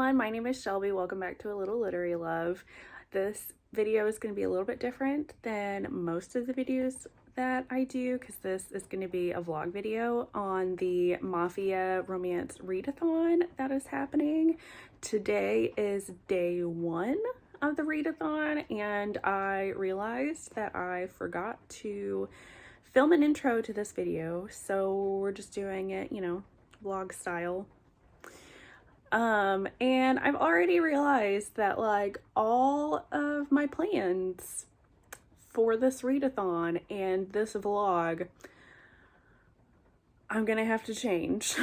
everyone, my name is Shelby. Welcome back to A Little Literary Love. This video is going to be a little bit different than most of the videos that I do because this is going to be a vlog video on the Mafia Romance Readathon that is happening. Today is day 1 of the Read-a-thon, and I realized that I forgot to film an intro to this video, so we're just doing it, vlog style. And I've already realized that like all of my plans for this readathon and this vlog, I'm gonna have to change.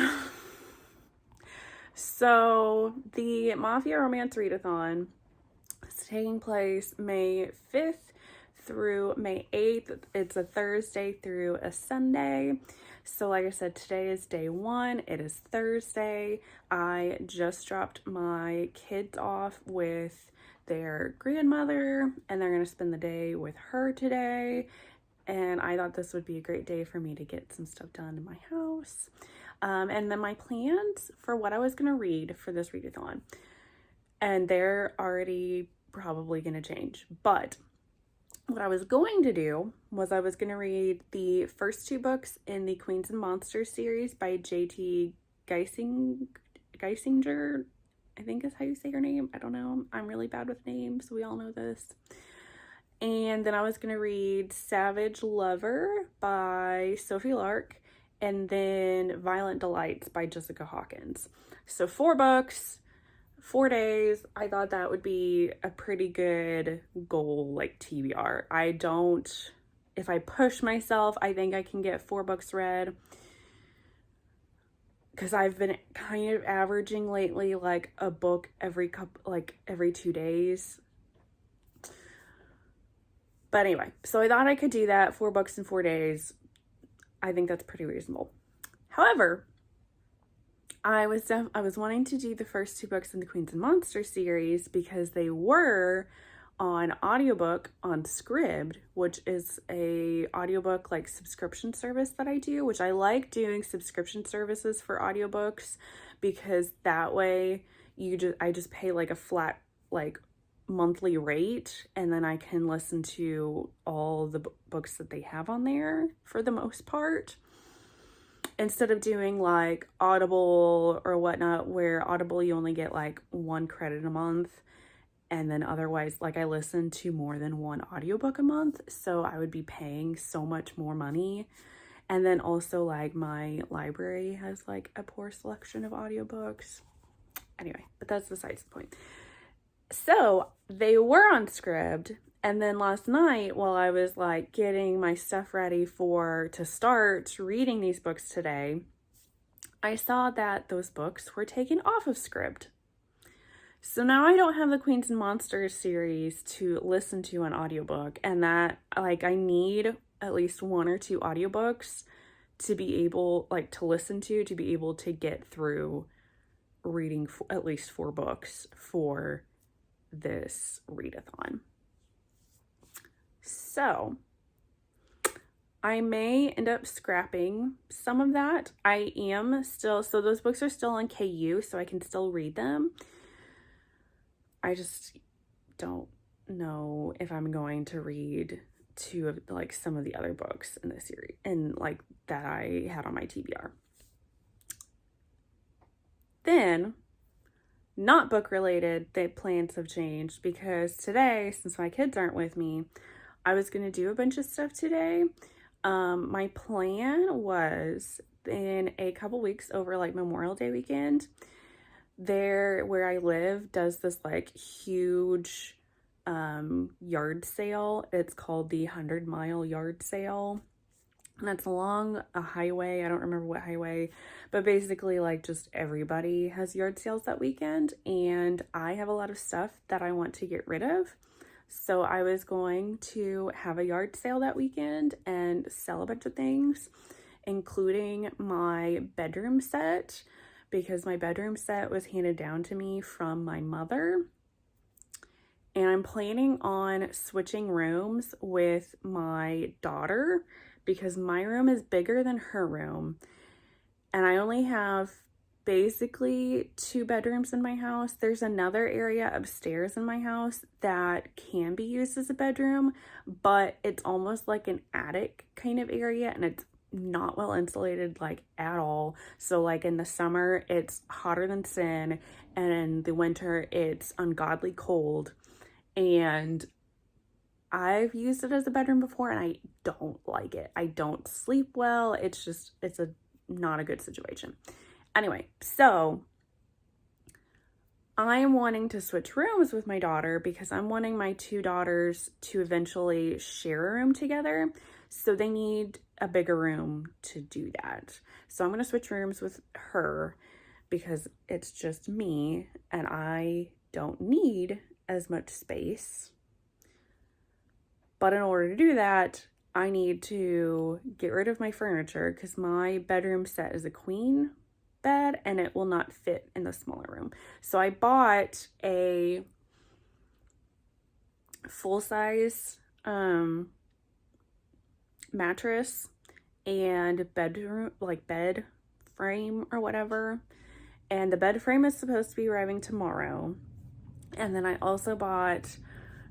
So the Mafia Romance Readathon is taking place May 5th through May 8th. It's a Thursday through a Sunday. So like I said, today is day 1. It is Thursday. I just dropped my kids off with their grandmother and they're going to spend the day with her today. And I thought this would be a great day for me to get some stuff done in my house. And then my plans for what I was going to read for this readathon. And they're already probably going to change. But what I was going to do was I was going to read the first 2 books in the Queens and Monsters series by J.T. Geisinger, I think is how you say her name. I don't know. I'm really bad with names. We all know this. And then I was going to read Savage Lover by Sophie Lark and then Violent Delights by Jessica Hawkins. So 4 books. 4 days. I thought that would be a pretty good goal, like TBR. If I push myself, I think I can get 4 books read. Because I've been kind of averaging lately, like a book every 2 days. But anyway, so I thought I could do that, 4 books in 4 days. I think that's pretty reasonable. However, I was wanting to do the first 2 books in the Queens and Monsters series because they were on audiobook on Scribd, which is a audiobook like subscription service that I do, which I like doing subscription services for audiobooks because that way I just pay like a flat like monthly rate and then I can listen to all the books that they have on there for the most part. Instead of doing like Audible or whatnot, where Audible you only get like 1 credit a month and then otherwise like I listen to more than 1 audiobook a month, so I would be paying so much more money. And then also like my library has like a poor selection of audiobooks. Anyway, but that's besides the point. So they were on Scribd. And then last night, while I was like getting my stuff ready to start reading these books today, I saw that those books were taken off of Scribd. So now I don't have the Queens and Monsters series to listen to on audiobook, and that like I need at least 1 or 2 audiobooks to be able to listen to be able to get through reading at least 4 books for this readathon. So I may end up scrapping some of that. So those books are still on KU, so I can still read them. I just don't know if I'm going to read 2 of like some of the other books in this series and like that I had on my TBR. Then, not book related, the plans have changed because today, since my kids aren't with me, I was going to do a bunch of stuff today. My plan was in a couple weeks over like Memorial Day weekend, there where I live does this like huge yard sale. It's called the 100-mile yard sale. And that's along a highway. I don't remember what highway, but basically like just everybody has yard sales that weekend. And I have a lot of stuff that I want to get rid of. So I was going to have a yard sale that weekend and sell a bunch of things, including my bedroom set, because my bedroom set was handed down to me from my mother. And I'm planning on switching rooms with my daughter because my room is bigger than her room. And I only have basically 2 bedrooms in my house. There's another area upstairs in my house that can be used as a bedroom, but it's almost like an attic kind of area, and it's not well insulated like at all. So like in the summer it's hotter than sin, and in the winter it's ungodly cold, and I've used it as a bedroom before and I don't like it. I don't sleep well. It's not a good situation. Anyway, so I'm wanting to switch rooms with my daughter because I'm wanting my 2 daughters to eventually share a room together. So they need a bigger room to do that. So I'm going to switch rooms with her because it's just me and I don't need as much space. But in order to do that, I need to get rid of my furniture because my bedroom set is a queen bed and it will not fit in the smaller room. So I bought a full-size mattress and bed frame or whatever. And the bed frame is supposed to be arriving tomorrow. And then I also bought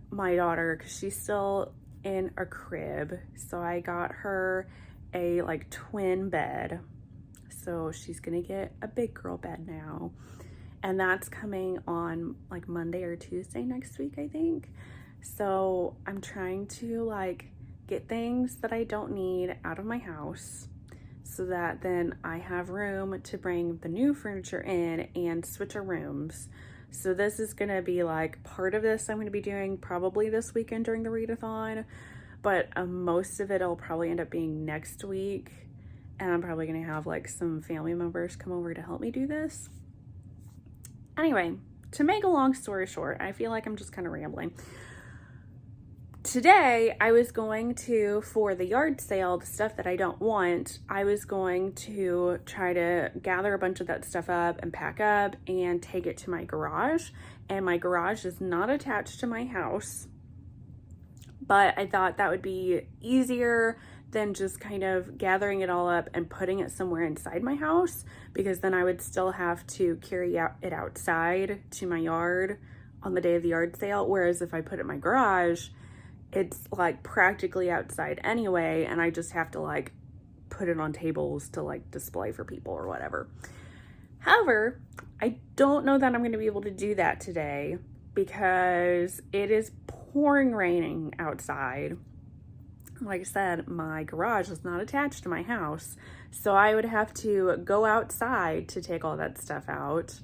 my daughter, because she's still in a crib, so I got her a like twin bed, so she's gonna get a big girl bed now, and that's coming on like Monday or Tuesday next week, I think. So I'm trying to like get things that I don't need out of my house so that then I have room to bring the new furniture in and switch our rooms. So this is gonna be like part of this I'm gonna be doing probably this weekend during the readathon, but most of it'll probably end up being next week, and I'm probably gonna have like some family members come over to help me do this. Anyway, to make a long story short, I feel like I'm just kind of rambling. Today, I was going to, for the yard sale, the stuff that I don't want, I was going to try to gather a bunch of that stuff up and pack up and take it to my garage. And my garage is not attached to my house, but I thought that would be easier than just kind of gathering it all up and putting it somewhere inside my house, because then I would still have to carry it outside to my yard on the day of the yard sale. Whereas if I put it in my garage, it's like practically outside anyway, and I just have to like put it on tables to like display for people or whatever. However, I don't know that I'm going to be able to do that today because it is pouring raining outside. Like I said, my garage is not attached to my house, so I would have to go outside to take all that stuff out.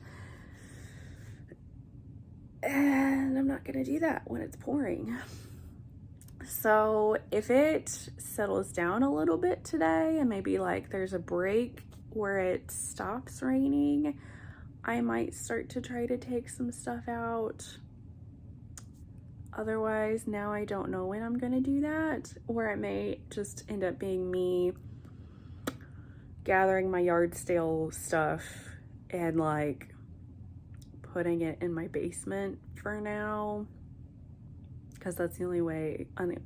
And I'm not going to do that when it's pouring. So if it settles down a little bit today and maybe like there's a break where it stops raining, I might start to try to take some stuff out. Otherwise, now I don't know when I'm gonna do that, or it may just end up being me gathering my yard sale stuff and like putting it in my basement for now, because that's the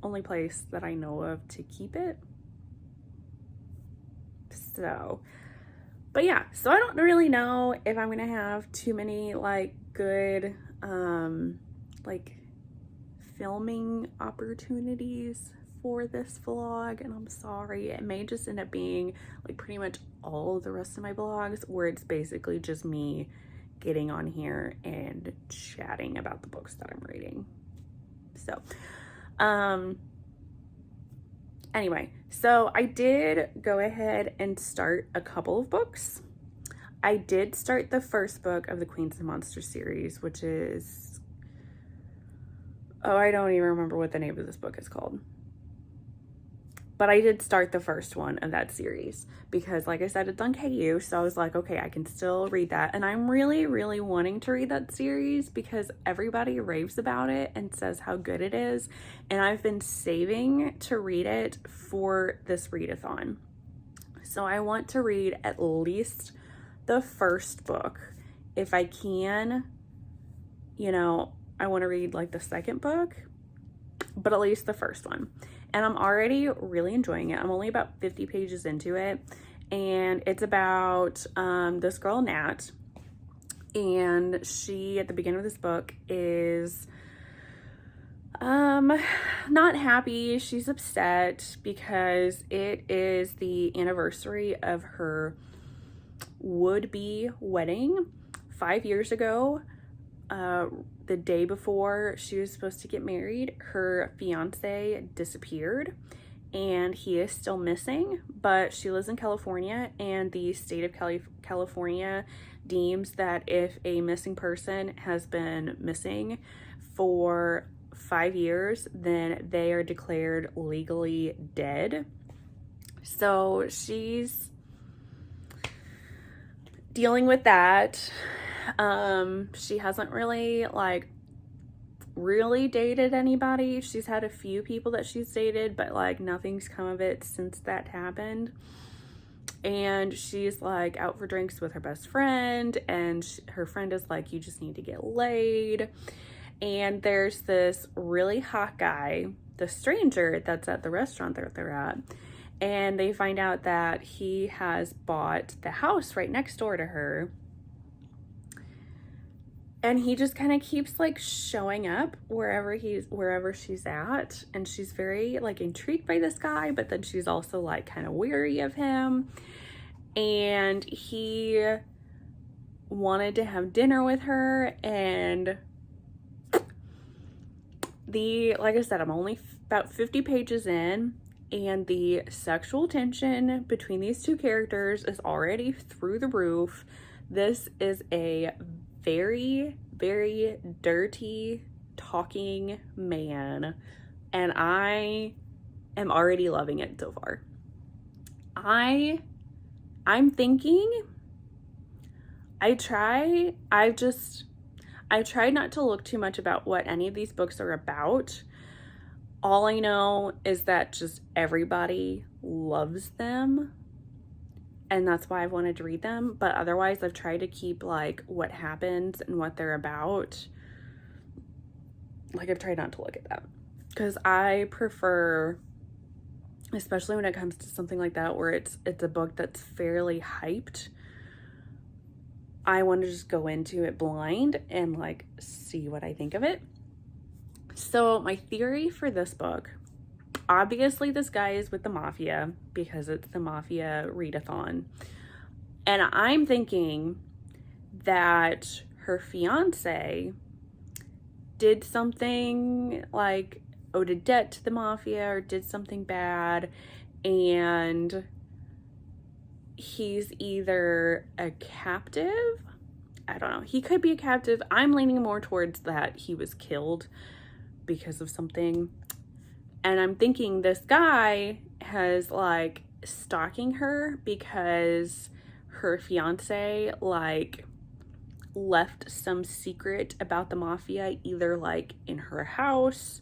only place that I know of to keep it. So, but yeah, so I don't really know if I'm gonna have too many like good like filming opportunities for this vlog, and I'm sorry. It may just end up being like pretty much all of the rest of my vlogs where it's basically just me getting on here and chatting about the books that I'm reading. So, anyway, so I did go ahead and start a couple of books. I did start the first book of the Queens and Monsters series, which is, oh, I don't even remember what the name of this book is called. But I did start the first one of that series because, like I said, it's on KU. So I was like, okay, I can still read that. And I'm really, really wanting to read that series because everybody raves about it and says how good it is. And I've been saving to read it for this readathon. So I want to read at least the first book. If I can, you know, I want to read like the second book, but at least the first one. And I'm already really enjoying it. I'm only about 50 pages into it, and it's about this girl, Nat, and she, at the beginning of this book, is not happy. She's upset because it is the anniversary of her would-be wedding 5 years ago. The day before she was supposed to get married, her fiance disappeared and he is still missing, but she lives in California, and the state of California deems that if a missing person has been missing for 5 years, then they are declared legally dead. So she's dealing with that. She hasn't really dated anybody. She's had a few people that she's dated, but like nothing's come of it since that happened. And she's like out for drinks with her best friend, and her friend is like, you just need to get laid. And there's this really hot guy, the stranger, that's at the restaurant that they're at, and they find out that he has bought the house right next door to her. And he just kind of keeps like showing up wherever she's at. And she's very like intrigued by this guy, but then she's also like kind of weary of him. And he wanted to have dinner with her. And like I said, I'm only about 50 pages in, and the sexual tension between these two characters is already through the roof. This is a very, very dirty talking man, and I am already loving it so far. I'm thinking I tried not to look too much about what any of these books are about. All I know is that just everybody loves them, and that's why I've wanted to read them. But otherwise, I've tried to keep like what happens and what they're about. Like, I've tried not to look at that, because I prefer, especially when it comes to something like that where it's a book that's fairly hyped, I want to just go into it blind and like see what I think of it. So my theory for this book, obviously this guy is with the Mafia because it's the Mafia Readathon. And I'm thinking that her fiance did something like owed a debt to the Mafia or did something bad, and he's either a captive. I don't know. He could be a captive. I'm leaning more towards that he was killed because of something. And I'm thinking this guy has like stalking her because her fiance like left some secret about the Mafia, either like in her house,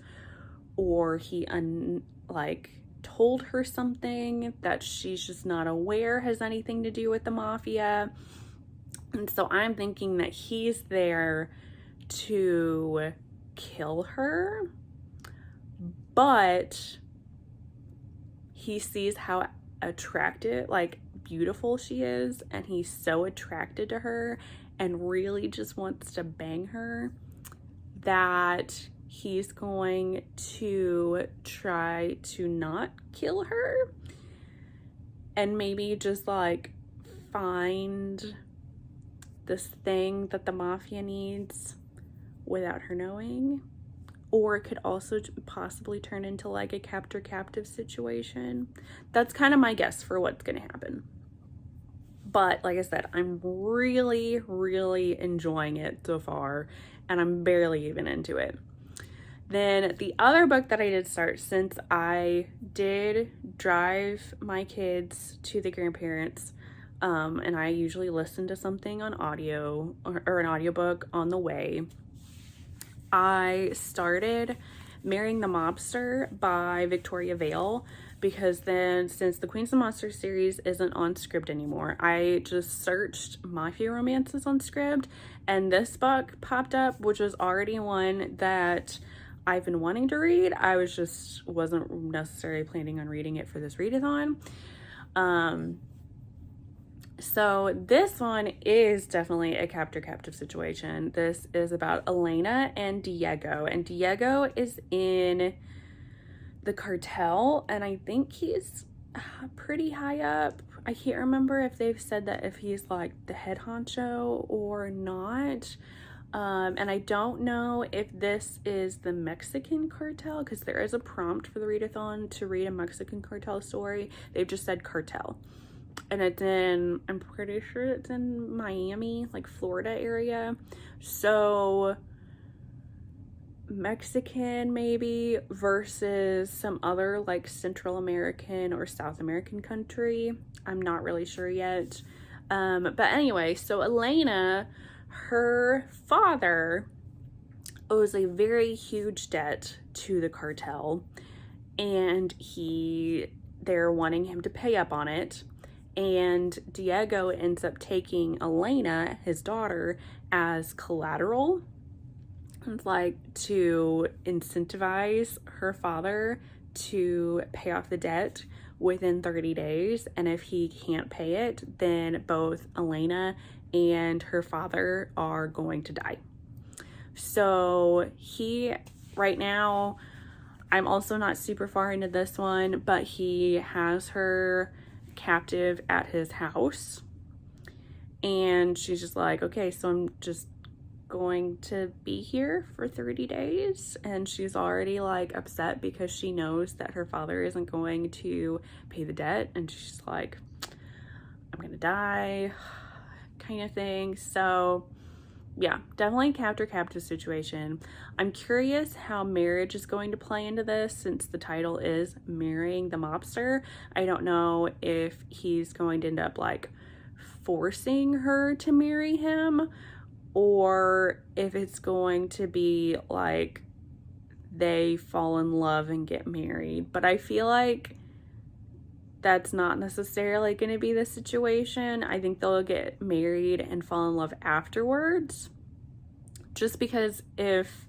or he told her something that she's just not aware has anything to do with the Mafia. And so I'm thinking that he's there to kill her, but he sees how attractive, like beautiful she is, and he's so attracted to her and really just wants to bang her that he's going to try to not kill her and maybe just like find this thing that the Mafia needs without her knowing. Or it could also possibly turn into like a captor-captive situation. That's kind of my guess for what's going to happen. But like I said, I'm really, really enjoying it so far, and I'm barely even into it. Then the other book that I did start, since I did drive my kids to the grandparents, and I usually listen to something on audio or an audiobook on the way, I started Marrying the Mobster by Victoria Vale, because then since the Queens and Monsters series isn't on Scribd anymore, I just searched Mafia Romances on Scribd, and this book popped up, which was already one that I've been wanting to read. I wasn't necessarily planning on reading it for this readathon. So this one is definitely a captor-captive situation. This is about Elena and Diego. And Diego is in the cartel, and I think he's pretty high up. I can't remember if they've said that if he's like the head honcho or not. And I don't know if this is the Mexican cartel, because there is a prompt for the readathon to read a Mexican cartel story. They've just said cartel. And it's in, I'm pretty sure it's in Miami, like Florida area. So Mexican maybe versus some other like Central American or South American country. I'm not really sure yet. But anyway, so Elena, her father owes a very huge debt to the cartel, and they're wanting him to pay up on it. And Diego ends up taking Elena, his daughter, as collateral, like to incentivize her father to pay off the debt within 30 days. And if he can't pay it, then both Elena and her father are going to die. So right now, I'm also not super far into this one, but he has her captive at his house, and she's just like, okay, so I'm just going to be here for 30 days. And she's already like upset because she knows that her father isn't going to pay the debt, and she's like, I'm gonna die kind of thing. So yeah, definitely captive situation. I'm curious how marriage is going to play into this, since the title is Marrying the Mobster. I don't know if he's going to end up like forcing her to marry him, or if it's going to be like they fall in love and get married. But I feel like that's not necessarily going to be the situation. I think they'll get married and fall in love afterwards. Just because if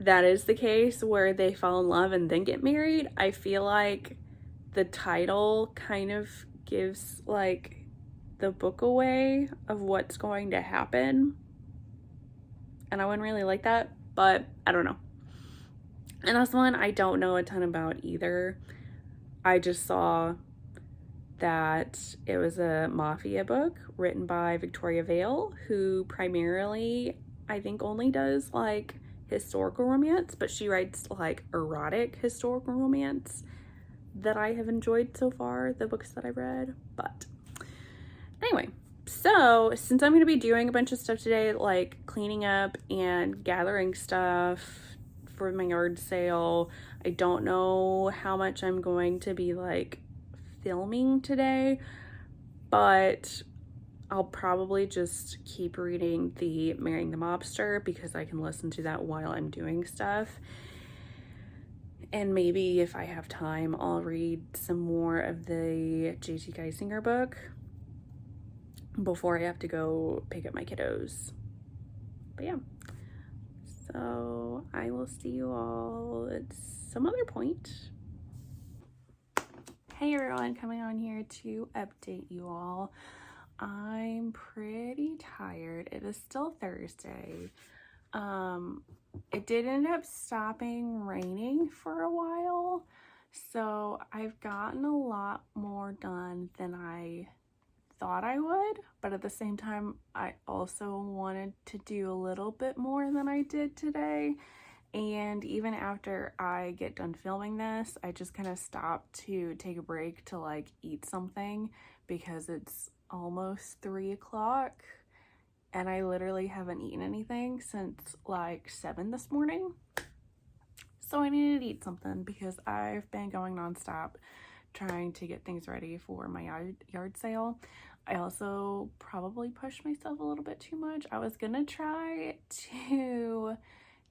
that is the case, where they fall in love and then get married, I feel like the title kind of gives like the book away of what's going to happen. And I wouldn't really like that, but I don't know. And this one I don't know a ton about either. I just saw that it was a mafia book written by Victoria Vale, who primarily, I think, only does like historical romance, but she writes like erotic historical romance that I have enjoyed so far, the books that I read. But anyway, so since I'm going to be doing a bunch of stuff today, like cleaning up and gathering stuff for my yard sale, I don't know how much I'm going to be like filming today, but I'll probably just keep reading the Marrying the Mobster, because I can listen to that while I'm doing stuff. And maybe if I have time, I'll read some more of the J.T. Geisinger book before I have to go pick up my kiddos. But yeah, so I will see you all at some other point. Hey everyone, coming on here to update you all. I'm pretty tired. It is still Thursday. It did end up stopping raining for a while, so I've gotten a lot more done than I thought I would, but at the same time, I also wanted to do a little bit more than I did today. And even after I get done filming this, I just kind of stopped to take a break to like eat something, because it's almost 3 o'clock and I literally haven't eaten anything since like 7 this morning. So I needed to eat something, because I've been going nonstop trying to get things ready for my yard sale. I also probably pushed myself a little bit too much. I was gonna try to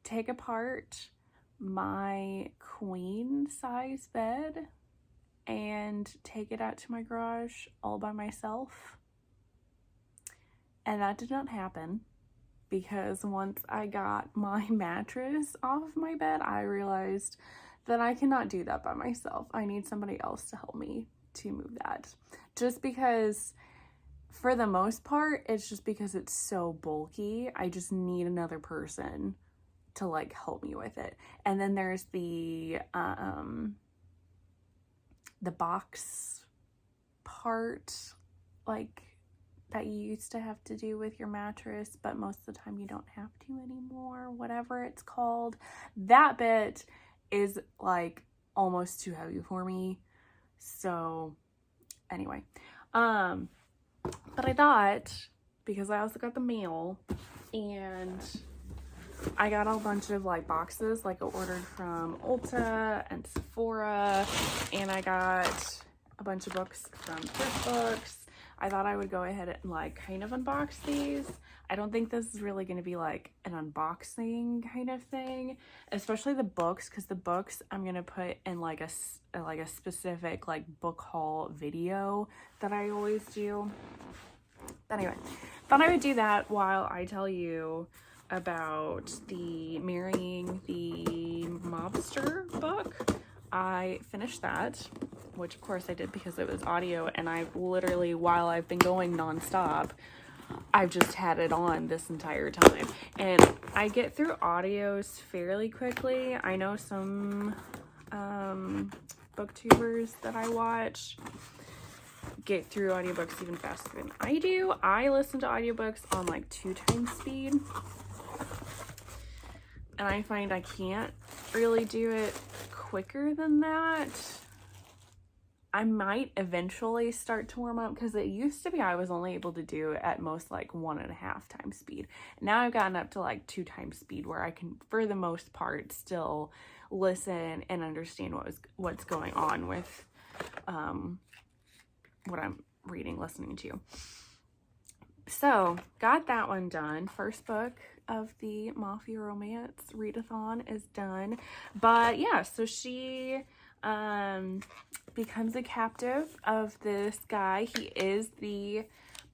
take apart my queen size bed and take it out to my garage all by myself, and that did not happen, because once I got my mattress off of my bed, I realized that I cannot do that by myself. I need somebody else to help me to move that, just because for the most part, it's just because it's so bulky. I just need another person to like help me with it. And then there's the box part, like that you used to have to do with your mattress, but most of the time you don't have to anymore, whatever it's called. That bit is like almost too heavy for me. So anyway, but I thought, because I also got the mail and I got a bunch of like boxes, like I ordered from Ulta and Sephora, and I got a bunch of books from Thrift Books. I thought I would go ahead and like kind of unbox these. I don't think this is really going to be like an unboxing kind of thing, especially the books, because the books I'm going to put in like a specific like book haul video that I always do. But anyway, thought I would do that while I tell you about the Marrying the Mobster book. I finished that, which of course I did because it was audio, and I've literally, while I've been going nonstop, I've just had it on this entire time. And I get through audios fairly quickly. I know some booktubers that I watch get through audiobooks even faster than I do. I listen to audiobooks on like 2x speed, and I find I can't really do it quicker than that. I might eventually start to warm up, because it used to be I was only able to do it at most like 1.5x speed. Now I've gotten up to like 2x speed, where I can, for the most part, still listen and understand what's going on with what I'm reading, listening to. So got that one done. First book of the Mafia Romance Readathon is done. But yeah, so she becomes a captive of this guy. He is the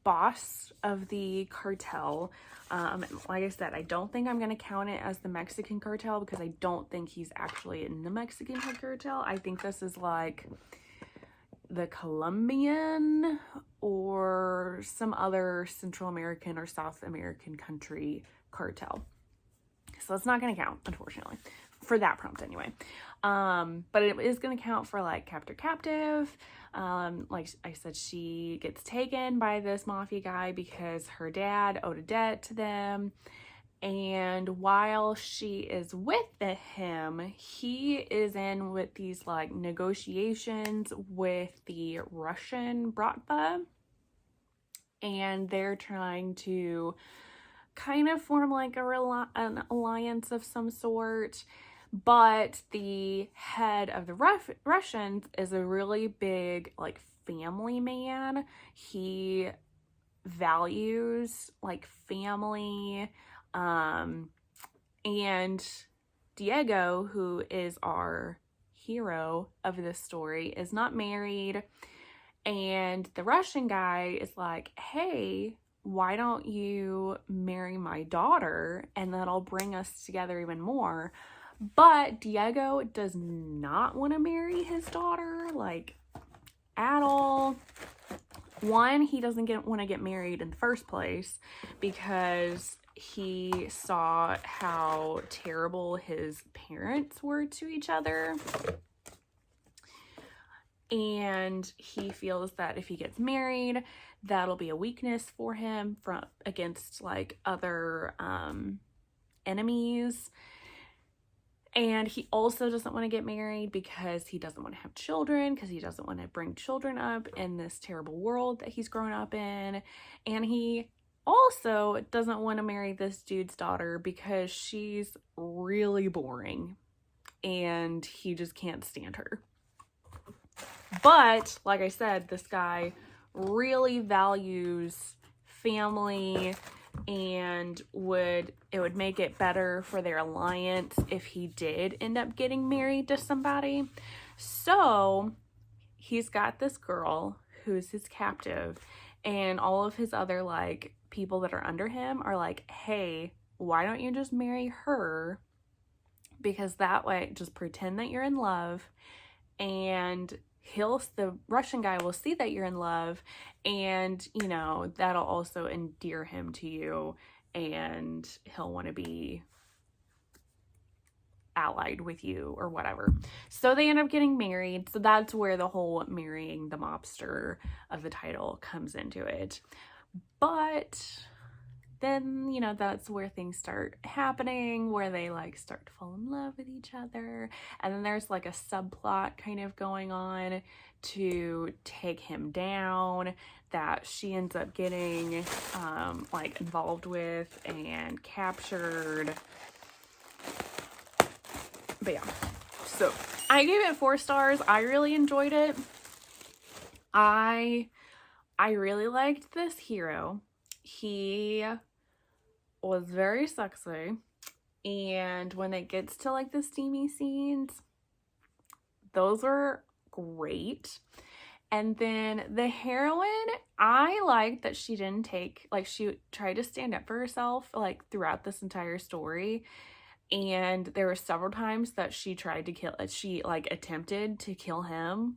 boss of the cartel. Like I said, I don't think I'm going to count it as the Mexican cartel, because I don't think he's actually in the Mexican cartel. I think this is like the Colombian or some other Central American or South American country cartel. So it's not going to count, unfortunately, for that prompt anyway. But it is going to count for like captive. Like I said, she gets taken by this mafia guy because her dad owed a debt to them. And while she is with him, he is in with these like negotiations with the Russian Bratva, and they're trying to kind of form like an alliance of some sort. But the head of the Russians is a really big like family man. He values like family. And Diego, who is our hero of this story, is not married. And the Russian guy is like, hey, why don't you marry my daughter, and that'll bring us together even more. But Diego does not want to marry his daughter, like, at all. One, he doesn't want to get married in the first place because he saw how terrible his parents were to each other. And he feels that if he gets married, that'll be a weakness for him against like other enemies. And he also doesn't want to get married because he doesn't want to have children, because he doesn't want to bring children up in this terrible world that he's grown up in. And he also doesn't want to marry this dude's daughter because she's really boring and he just can't stand her. But like I said, this guy really values family, and it would make it better for their alliance if he did end up getting married to somebody. So he's got this girl who's his captive, and all of his other like people that are under him are like, hey, why don't you just marry her? Because that way, just pretend that you're in love, and the Russian guy will see that you're in love, and, you know, that'll also endear him to you, and he'll want to be allied with you or whatever. So they end up getting married. So that's where the whole marrying the mobster of the title comes into it. But then, you know, that's where things start happening, where they like start to fall in love with each other. And then there's like a subplot kind of going on to take him down that she ends up getting like involved with and captured. But yeah, so I gave it 4 stars. I really enjoyed it. I really liked this hero. He was very sexy, and when it gets to like the steamy scenes, those are great. And then the heroine, I liked that she didn't take, like, she tried to stand up for herself like throughout this entire story. And there were several times that she tried to kill, she like attempted to kill him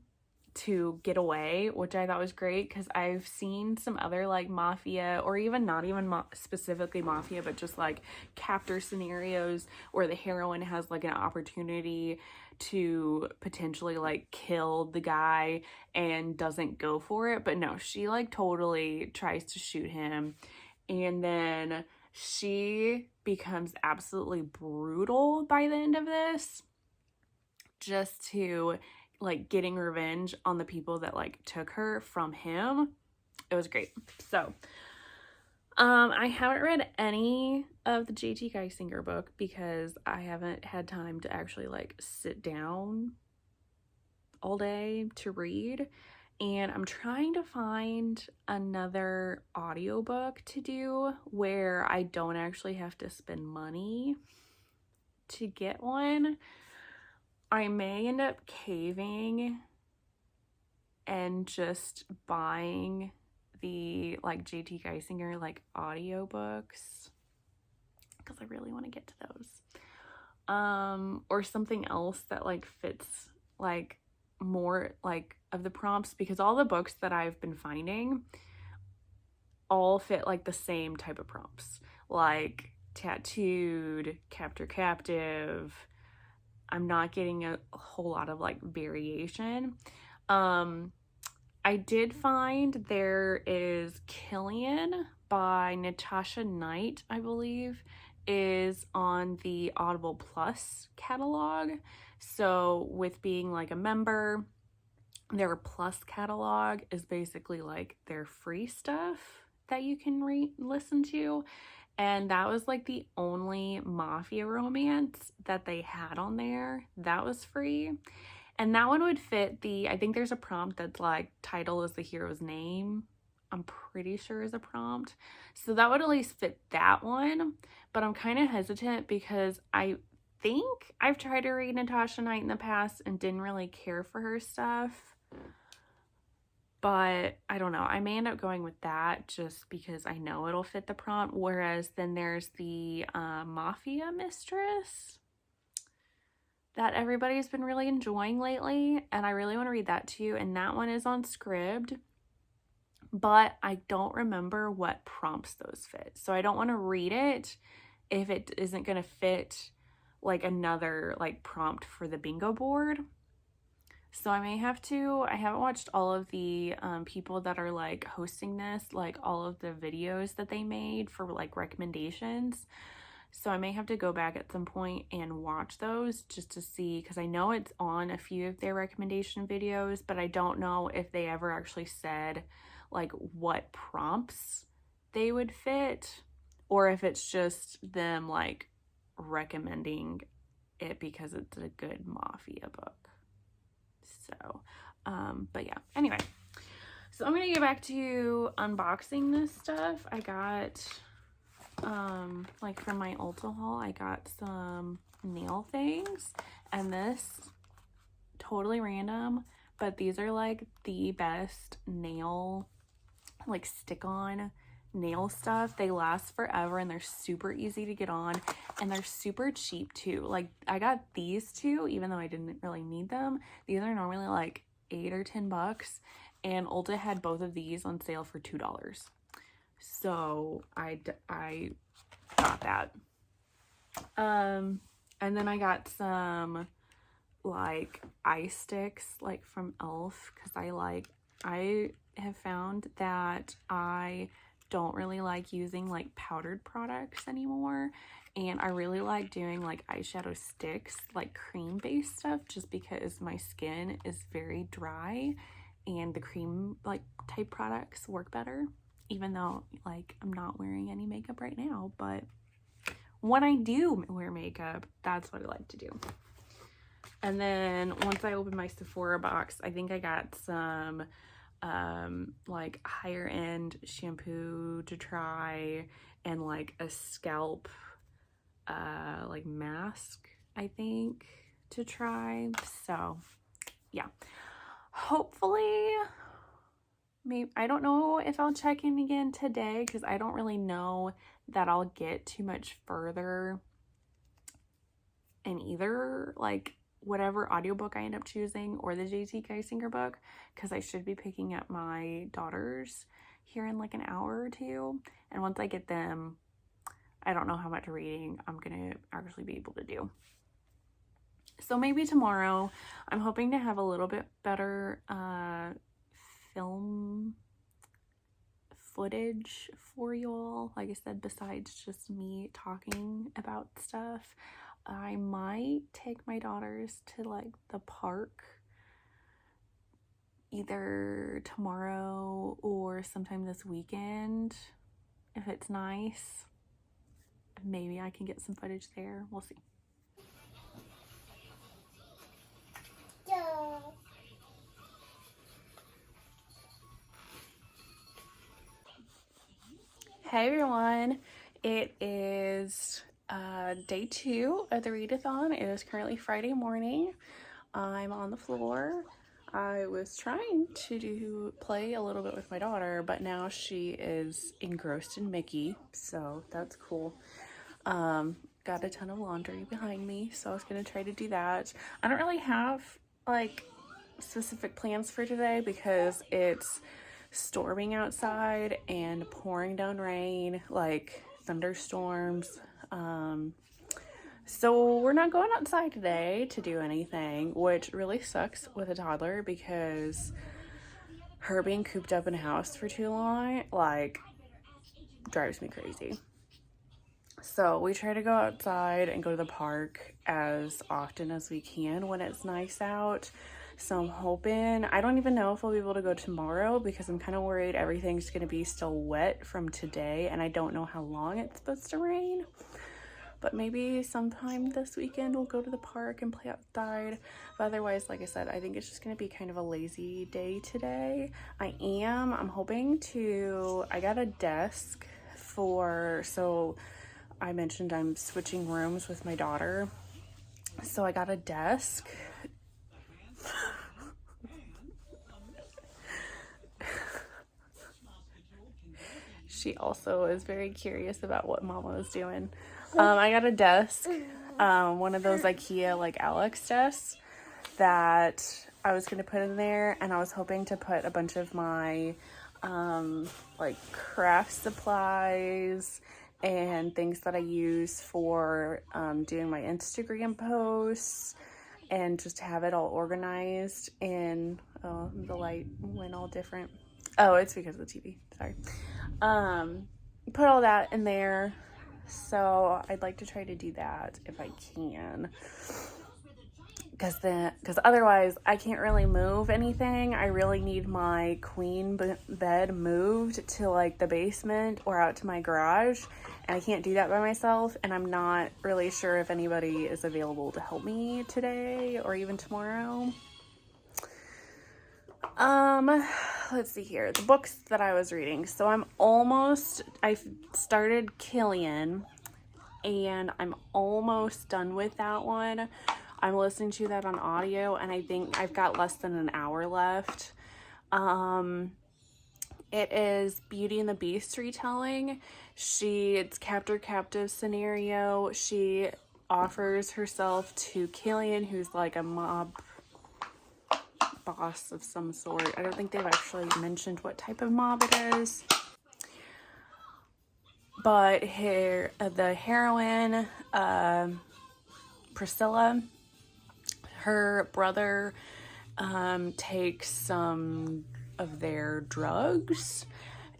to get away, which I thought was great, because I've seen some other like mafia, or even not even specifically mafia, but just like captor scenarios where the heroine has like an opportunity to potentially like kill the guy and doesn't go for it. But no, she like totally tries to shoot him, and then she becomes absolutely brutal by the end of this, just to like getting revenge on the people that like took her from him. It was great. So I haven't read any of the JT Geisinger book because I haven't had time to actually like sit down all day to read, and I'm trying to find another audiobook to do where I don't actually have to spend money to get one. I may end up caving and just buying the like JT Geisinger like audiobooks, because I really want to get to those. Or something else that like fits like more like of the prompts, because all the books that I've been finding all fit like the same type of prompts, like tattooed, captor captive. I'm not getting a whole lot of like variation. I did find there is Killian by Natasha Knight, I believe, is on the Audible Plus catalog. So with being like a member, their Plus catalog is basically like their free stuff that you can listen to. And that was like the only Mafia Romance that they had on there that was free. And that one would fit the, I think there's a prompt that's like title is the hero's name. I'm pretty sure is a prompt. So that would at least fit that one. But I'm kind of hesitant because I think I've tried to read Natasha Knight in the past and didn't really care for her stuff. But I don't know, I may end up going with that just because I know it'll fit the prompt. Whereas then there's the Mafia Mistress that everybody's been really enjoying lately, and I really want to read that too. And that one is on Scribd, but I don't remember what prompts those fit. So I don't want to read it if it isn't going to fit like another like prompt for the bingo board. So I may have to, I haven't watched all of the people that are like hosting this, like all of the videos that they made for like recommendations. So I may have to go back at some point and watch those just to see, because I know it's on a few of their recommendation videos, but I don't know if they ever actually said like what prompts they would fit, or if it's just them like recommending it because it's a good Mafia book. So, but yeah, anyway, so I'm gonna get back to unboxing this stuff. I got, like from my Ulta haul, I got some nail things, and this, totally random, but these are like the best nail, like stick-on nail stuff. They last forever and they're super easy to get on, and they're super cheap too. Like I got these two even though I didn't really need them. These are normally like $8 or $10, and Ulta had both of these on sale for $2. So I got that. And then I got some like eye sticks like from e.l.f. because I have found that I don't really like using like powdered products anymore, and I really like doing like eyeshadow sticks, like cream based stuff, just because my skin is very dry and the cream like type products work better, even though like I'm not wearing any makeup right now, but when I do wear makeup, that's what I like to do. And then once I opened my Sephora box, I think I got some like higher end shampoo to try, and like a scalp like mask, I think, to try. So yeah, hopefully, maybe, I don't know if I'll check in again today because I don't really know that I'll get too much further in either like whatever audiobook I end up choosing or the JT Geisinger book, because I should be picking up my daughters here in like an hour or two, and once I get them, I don't know how much reading I'm gonna actually be able to do. So maybe tomorrow. I'm hoping to have a little bit better film footage for y'all, like I said, besides just me talking about stuff. I might take my daughters to like the park either tomorrow or sometime this weekend if it's nice. Maybe I can get some footage there. We'll see. Hey everyone, it is day 2 of the readathon. It is currently Friday morning. I'm on the floor. I was trying to play a little bit with my daughter, but now she is engrossed in Mickey, so that's cool. Got a ton of laundry behind me, so I was gonna try to do that. I don't really have like specific plans for today because it's storming outside and pouring down rain, like thunderstorms. So we're not going outside today to do anything, which really sucks with a toddler because her being cooped up in a house for too long like drives me crazy. So we try to go outside and go to the park as often as we can when it's nice out. So I'm hoping, I don't even know if we'll be able to go tomorrow because I'm kind of worried everything's going to be still wet from today, and I don't know how long it's supposed to rain. But maybe sometime this weekend we'll go to the park and play outside. But otherwise, like I said, I think it's just going to be kind of a lazy day today. I'm hoping to, I got a desk so I mentioned I'm switching rooms with my daughter. So I got a desk. She also is very curious about what Mama is doing. I got a desk, one of those IKEA like Alex desks that I was going to put in there, and I was hoping to put a bunch of my like craft supplies and things that I use for doing my Instagram posts, and just have it all organized in, the light went all different. Oh, it's because of the TV, sorry. Put all that in there, so I'd like to try to do that if I can, because otherwise I can't really move anything. I really need my queen bed moved to like the basement or out to my garage, and I can't do that by myself, and I'm not really sure if anybody is available to help me today or even tomorrow. Let's see here, the books that I was reading. So I started Killian, and I'm almost done with that one. I'm listening to that on audio, and I think I've got less than an hour left. It is Beauty and the Beast retelling. It's captor-captive scenario. She offers herself to Killian, who's like a mob boss of some sort. I don't think they've actually mentioned what type of mob it is. But here, the heroine, Priscilla, her brother takes some of their drugs,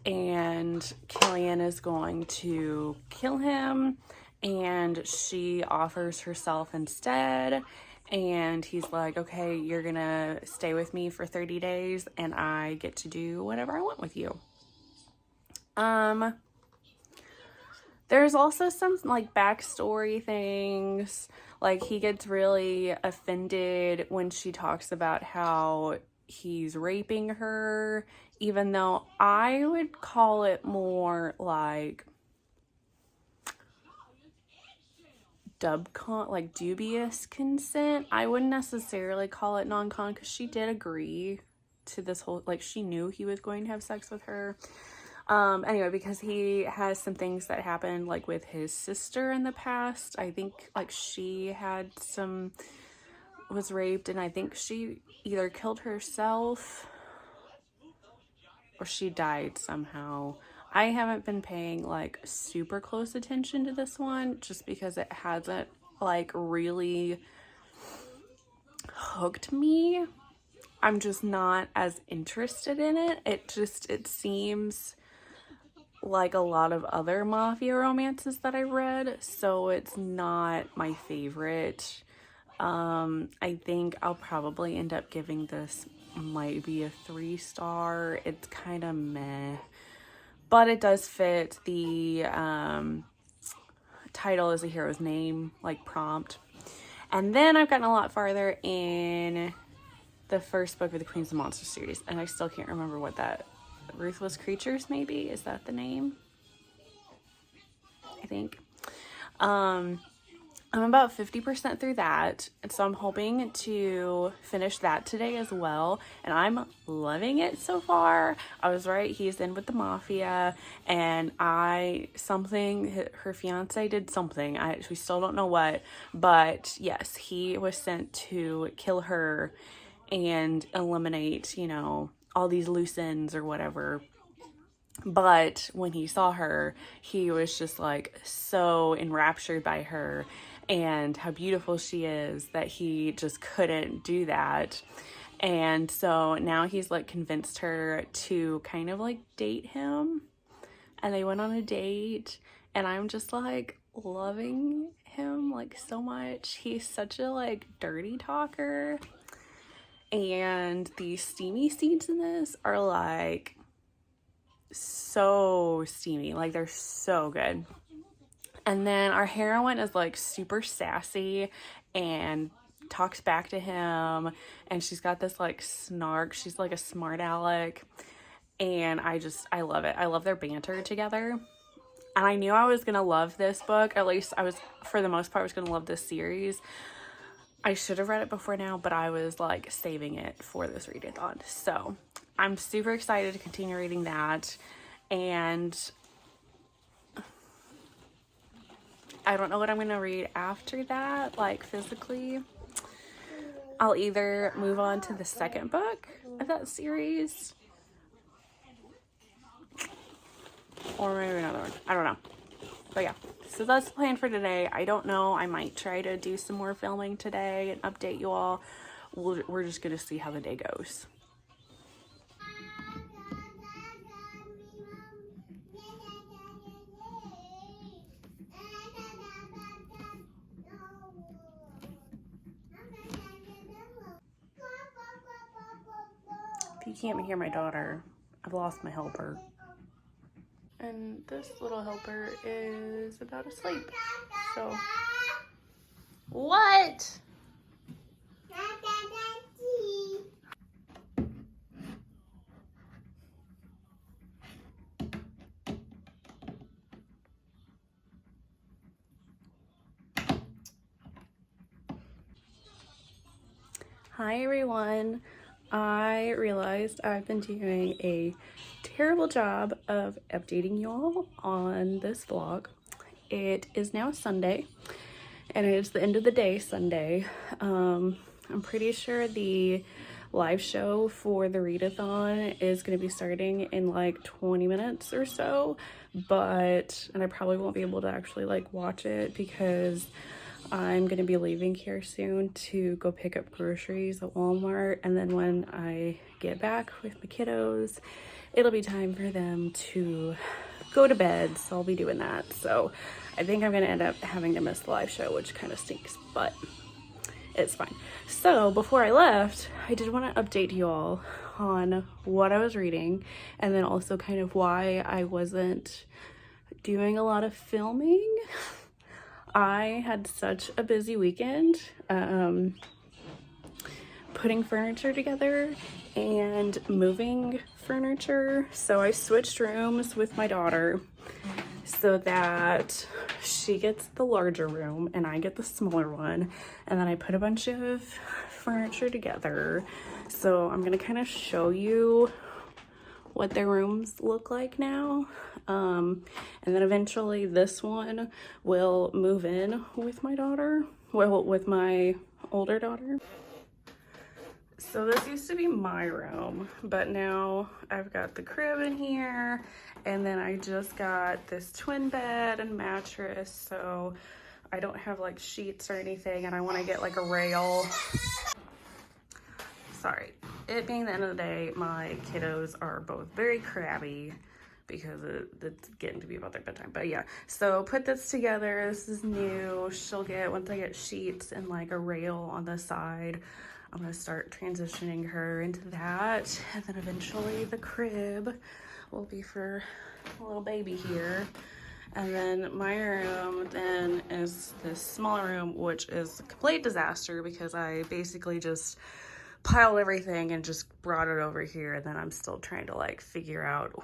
and Killian is going to kill him, and she offers herself instead. And he's like, okay, you're gonna stay with me for 30 days and I get to do whatever I want with you. There's also some like backstory things. Like, he gets really offended when she talks about how he's raping her, even though I would call it more like dubious consent. I wouldn't necessarily call it non-con, because she did agree to this whole, like, she knew he was going to have sex with her. Anyway, because he has some things that happened, like, with his sister in the past. I think, like, she was raped, and I think she either killed herself or she died somehow. I haven't been paying, like, super close attention to this one, just because it hasn't, like, really hooked me. I'm just not as interested in it. It seems like a lot of other mafia romances that I read, so it's not my favorite. I think I'll probably end up giving this maybe a 3-star. It's kind of meh, but it does fit the title is a hero's name, like, prompt. And then I've gotten a lot farther in the first book of the Queens of Monsters series, and I still can't remember what that, Ruthless Creatures, maybe? Is that the name? I think. I'm about 50% through that, and so I'm hoping to finish that today as well, and I'm loving it so far. I was right, he's in with the mafia, and her fiance did something. We still don't know what, but yes, he was sent to kill her and eliminate, you know, all these loose ends or whatever. But when he saw her, he was just, like, so enraptured by her and how beautiful she is that he just couldn't do that. And so now he's, like, convinced her to kind of, like, date him. And they went on a date, and I'm just, like, loving him, like, so much. He's such a, like, dirty talker. And the steamy scenes in this are, like, so steamy. Like, they're so good. And then our heroine is, like, super sassy and talks back to him, and she's got this, like, snark. She's, like, a smart aleck, and I love it. I love their banter together. And I knew I was gonna love this book. At least for the most part, I was gonna love this series. I should have read it before now, but I was, like, saving it for this readathon. So I'm super excited to continue reading that. And I don't know what I'm going to read after that, like, physically. I'll either move on to the second book of that series, or maybe another one. I don't know. But yeah, so that's the plan for today. I don't know. I might try to do some more filming today and update you all. We're just going to see how the day goes. If you can't hear my daughter, I've lost my helper. And this little helper is about to sleep. So, what? Hi everyone. I realized I've been doing a terrible job of updating you all on this vlog. It is now Sunday, and it is the end of the day Sunday. I'm pretty sure the live show for the readathon is going to be starting in like 20 minutes or so, and I probably won't be able to actually like watch it because I'm going to be leaving here soon to go pick up groceries at Walmart, and then when I get back with my kiddos, it'll be time for them to go to bed, so I'll be doing that. So I think I'm going to end up having to miss the live show, which kind of stinks, but it's fine. So before I left, I did want to update you all on what I was reading, and then also kind of why I wasn't doing a lot of filming. I had such a busy weekend putting furniture together and moving furniture. So I switched rooms with my daughter so that she gets the larger room and I get the smaller one. And then I put a bunch of furniture together. So I'm gonna kind of show you what their rooms look like now. And then eventually this one will move in with my daughter, well, with my older daughter. So this used to be my room, but now I've got the crib in here, and then I just got this twin bed and mattress, so I don't have like sheets or anything, and I want to get like a rail. Sorry. It being the end of the day, my kiddos are both very crabby because it's getting to be about their bedtime. But yeah, so put this together. This is new. She'll get, once I get sheets and like a rail on the side, I'm gonna start transitioning her into that. And then eventually the crib will be for a little baby here. And then my room then is this smaller room, which is a complete disaster because I basically just piled everything and just brought it over here, and then I'm still trying to like figure out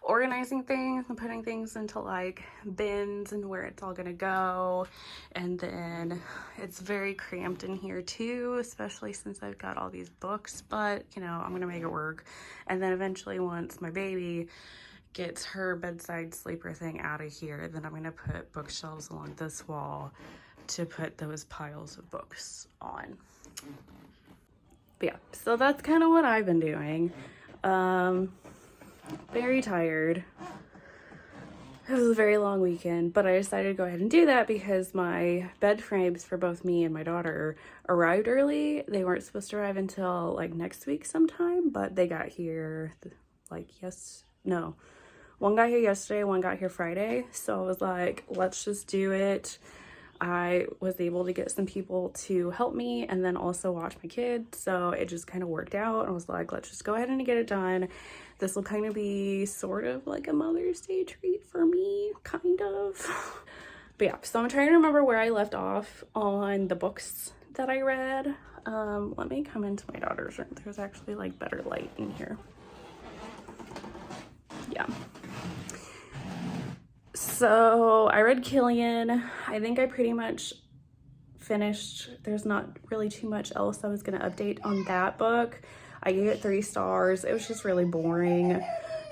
organizing things and putting things into like bins and where it's all gonna go. And then it's very cramped in here too, especially since I've got all these books, but you know, I'm gonna make it work. And then eventually once my baby gets her bedside sleeper thing out of here, then I'm gonna put bookshelves along this wall to put those piles of books on. But yeah, so that's kind of what I've been doing. Very tired. It was a very long weekend, but I decided to go ahead and do that because my bed frames for both me and my daughter arrived early. They weren't supposed to arrive until like next week sometime, but they got here like one got here yesterday, one got here Friday. So I was like, let's just do it. I was able to get some people to help me and then also watch my kids, so it just kind of worked out. I was like, let's just go ahead and get it done. This will kind of be sort of like a Mother's Day treat for me, kind of. But yeah, so I'm trying to remember where I left off on the books that I read. Let me come into my daughter's room. There's actually like better light in here. Yeah. So I read Killian. I think I pretty much finished. There's not really too much else I was going to update on that book. I gave it 3 stars. It was just really boring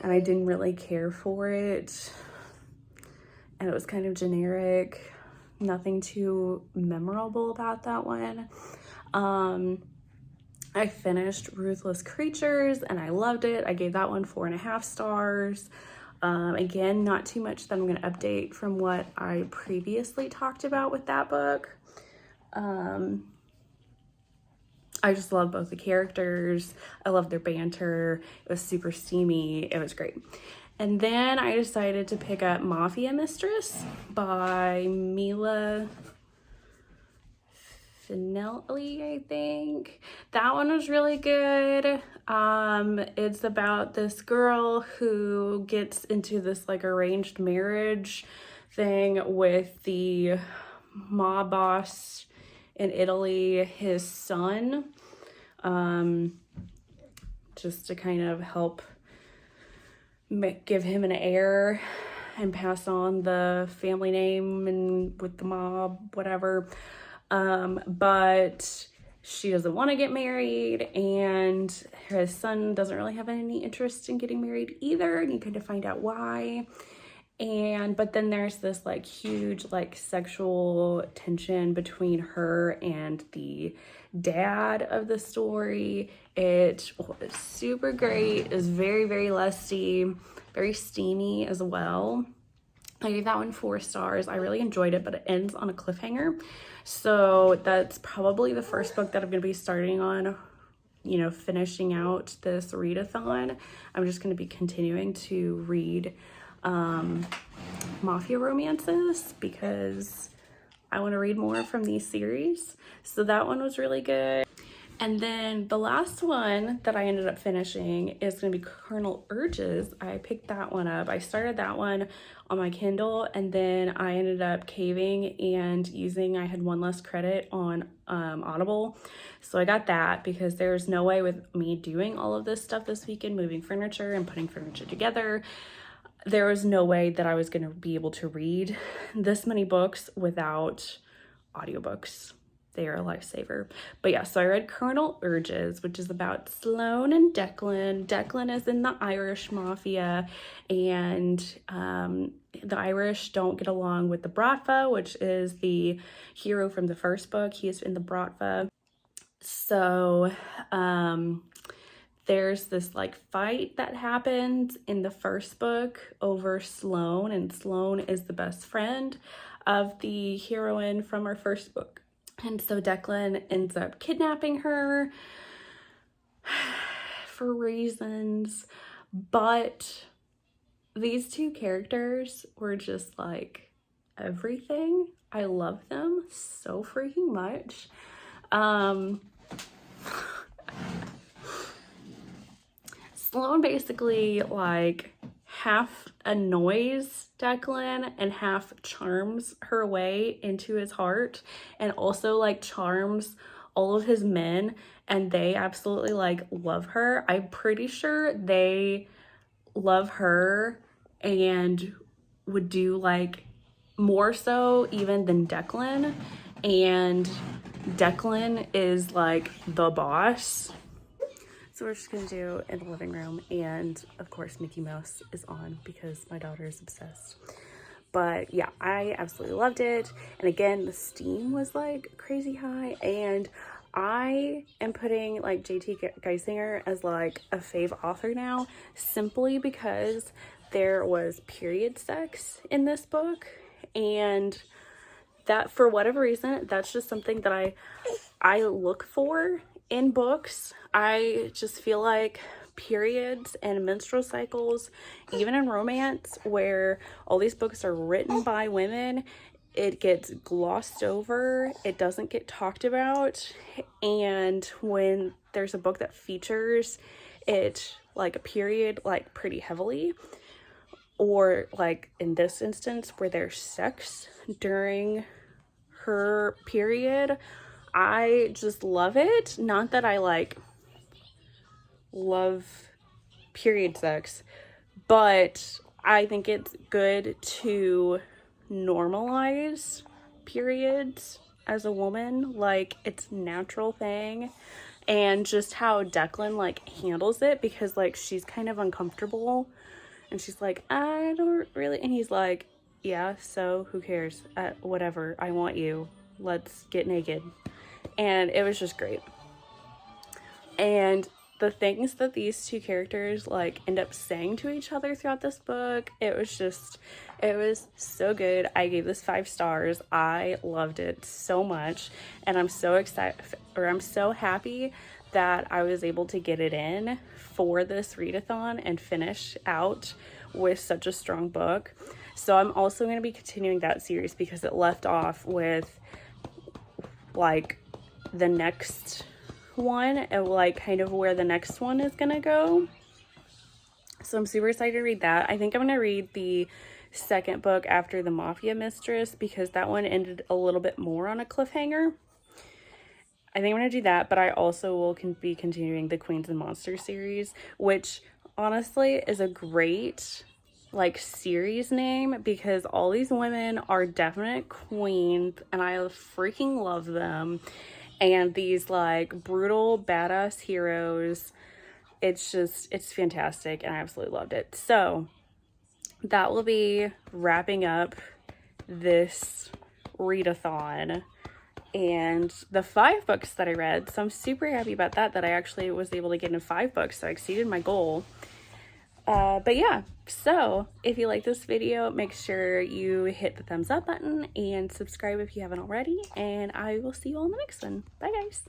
and I didn't really care for it. And it was kind of generic. Nothing too memorable about that one. I finished Ruthless Creatures and I loved it. I gave that one 4.5 stars. Again, not too much that I'm going to update from what I previously talked about with that book. I just love both the characters. I love their banter. It was super steamy. It was great. And then I decided to pick up Mafia Mistress by Mila Finelli, I think. That one was really good. It's about this girl who gets into this like arranged marriage thing with the mob boss in Italy, his son, just to kind of help give him an heir and pass on the family name and with the mob, whatever. But she doesn't want to get married, and his son doesn't really have any interest in getting married either, and you kind of find out why. But then there's this like huge like sexual tension between her and the dad of the story. It was super great. It was very, very lusty, very steamy as well. I gave that one 4 stars. I really enjoyed it, but it ends on a cliffhanger. So that's probably the first book that I'm going to be starting on, you know, finishing out this readathon. I'm just going to be continuing to read Mafia romances because I want to read more from these series. So that one was really good. And then the last one that I ended up finishing is going to be Colonel Urges. I picked that one up. I started that one on my Kindle, and then I ended up caving and I had 1 less credit on Audible. So I got that because there's no way with me doing all of this stuff this weekend, moving furniture and putting furniture together, there was no way that I was going to be able to read this many books without audiobooks. They are a lifesaver. But yeah, so I read Colonel Urges, which is about Sloane and Declan. Declan is in the Irish Mafia, and the Irish don't get along with the Bratva, which is the hero from the first book. He is in the Bratva. So there's this like fight that happens in the first book over Sloane, and Sloane is the best friend of the heroine from our first book. And so Declan ends up kidnapping her for reasons, but these 2 characters were just like everything. I love them so freaking much. Sloane basically like half annoys Declan and half charms her way into his heart, and also like charms all of his men, and they absolutely like love her. I'm pretty sure they love her and would do like more so even than Declan, and Declan is like the boss. So we're just gonna do in the living room, and of course Mickey Mouse is on because my daughter is obsessed. But yeah, I absolutely loved it. And again, the steam was like crazy high, and I am putting like JT Geisinger as like a fave author now, simply because there was period sex in this book, and that for whatever reason, that's just something that I look for in books. I just feel like periods and menstrual cycles, even in romance where all these books are written by women, it gets glossed over, it doesn't get talked about. And when there's a book that features it like a period like pretty heavily, or like in this instance where there's sex during her period, I just love it. Not that I like love period sex, but I think it's good to normalize periods as a woman, like it's a natural thing. And just how Declan like handles it, because like she's kind of uncomfortable and she's like, I don't really, and he's like, yeah, so who cares, whatever, I want you, let's get naked. And it was just great. And the things that these 2 characters like end up saying to each other throughout this book, it was so good. I gave this 5 stars. I loved it so much, and I'm so excited, or I'm so happy that I was able to get it in for this readathon and finish out with such a strong book. So I'm also going to be continuing that series because it left off with like the next one, and like kind of where the next one is gonna go. So I'm super excited to read that. I think I'm gonna read the second book after the Mafia Mistress because that one ended a little bit more on a cliffhanger. I think I'm gonna do that, but I also will be continuing the Queens and Monsters series, which honestly is a great like series name because all these women are definite queens and I freaking love them. And these like brutal badass heroes, it's fantastic, and I absolutely loved it. So that will be wrapping up this readathon, and the 5 books that I read. So I'm super happy about that, that I actually was able to get into 5 books, so I exceeded my goal. But yeah, so if you like this video, make sure you hit the thumbs up button and subscribe if you haven't already, and I will see you all in the next one. Bye guys.